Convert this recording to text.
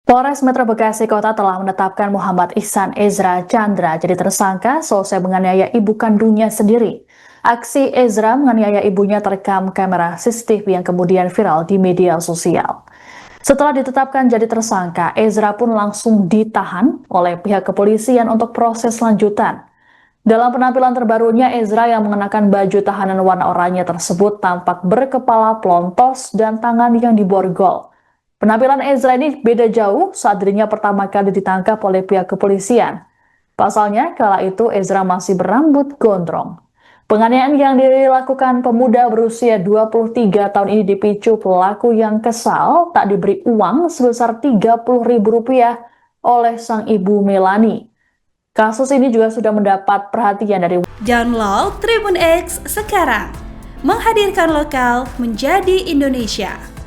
Polres Metro Bekasi Kota telah menetapkan Muhammad Ihsan Ezra Chandra jadi tersangka selesai menganiaya ibu kandungnya sendiri. Aksi Ezra menganiaya ibunya terekam kamera CCTV yang kemudian viral di media sosial. Setelah ditetapkan jadi tersangka, Ezra pun langsung ditahan oleh pihak kepolisian untuk proses lanjutan. Dalam penampilan terbarunya, Ezra yang mengenakan baju tahanan warna oranye tersebut tampak berkepala pelontos dan tangan yang diborgol. Penampilan Ezra ini beda jauh saat dirinya pertama kali ditangkap oleh pihak kepolisian. Pasalnya, kala itu Ezra masih berambut gondrong. Penganiayaan yang dilakukan pemuda berusia 23 tahun ini dipicu pelaku yang kesal tak diberi uang sebesar Rp30.000 oleh sang ibu Melani. Kasus ini juga sudah mendapat perhatian dari Download Tribun X sekarang, menghadirkan lokal menjadi Indonesia.